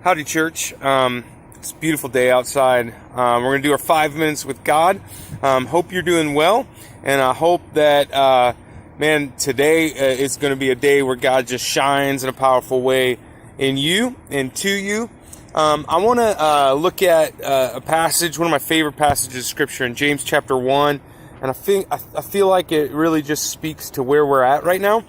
Howdy, church. It's a beautiful day outside. We're going to do our 5 minutes with God. Hope you're doing well, and I hope that, today is going to be a day where God just shines in a powerful way in you and to you. I want to look at a passage, one of my favorite passages of Scripture in James chapter 1, and I feel like it really just speaks to where we're at right now.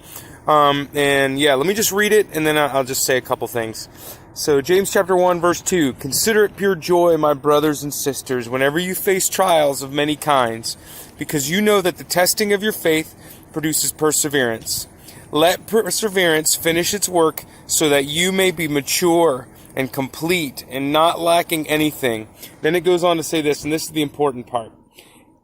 Let me just read it, and then I'll just say a couple things. So James chapter 1, verse 2, "Consider it pure joy, my brothers and sisters, whenever you face trials of many kinds, because you know that the testing of your faith produces perseverance. Let perseverance finish its work, so that you may be mature and complete and not lacking anything." Then it goes on to say this, and this is the important part.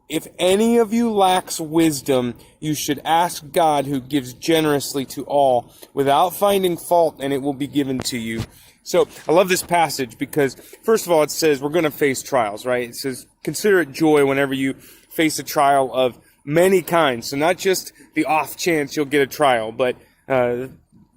"If any of you lacks wisdom, you should ask God, who gives generously to all, without finding fault, and it will be given to you." So I love this passage because, first of all, it says we're going to face trials, right? It says, consider it joy whenever you face a trial of many kinds. So not just the off chance you'll get a trial, but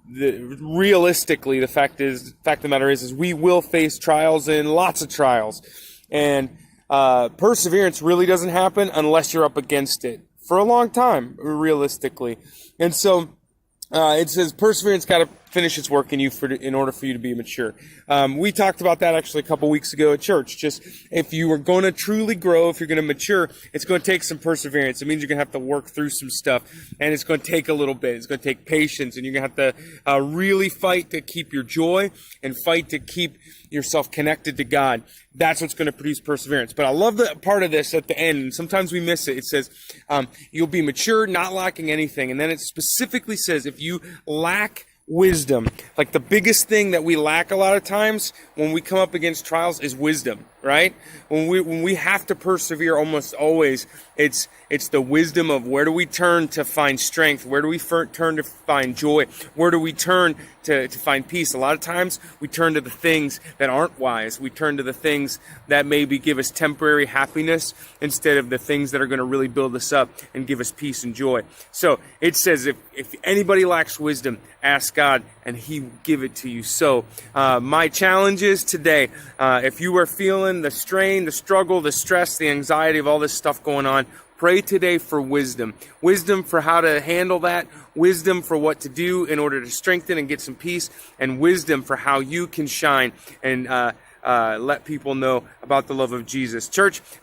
realistically, the fact of the matter is we will face trials and lots of trials. And perseverance really doesn't happen unless you're up against it for a long time, realistically. And so it says perseverance got to finish its work in you in order for you to be mature. We talked about that actually a couple weeks ago at church. Just if you are going to truly grow, if you're going to mature, it's going to take some perseverance. It means you're going to have to work through some stuff, and it's going to take a little bit. It's going to take patience, and you're going to have to really fight to keep your joy and fight to keep yourself connected to God. That's what's going to produce perseverance. But I love the part of this at the end, and sometimes we miss it. It says, you'll be mature, not lacking anything. And then it specifically says, if you lack wisdom, like the biggest thing that we lack a lot of times when we come up against trials is wisdom, right? When we have to persevere, almost always it's the wisdom of where do we turn to find strength, where do we turn to find joy, where do we turn to find peace. A lot of times we turn to the things that aren't wise. We turn to the things that maybe give us temporary happiness instead of the things that are going to really build us up and give us peace and joy. So it says if anybody lacks wisdom, ask God and He will give it to you. So my challenge is today, if you are feeling the strain, the struggle, the stress, the anxiety of all this stuff going on, pray today for wisdom. Wisdom for how to handle that, wisdom for what to do in order to strengthen and get some peace, and wisdom for how you can shine and let people know about the love of Jesus. Church,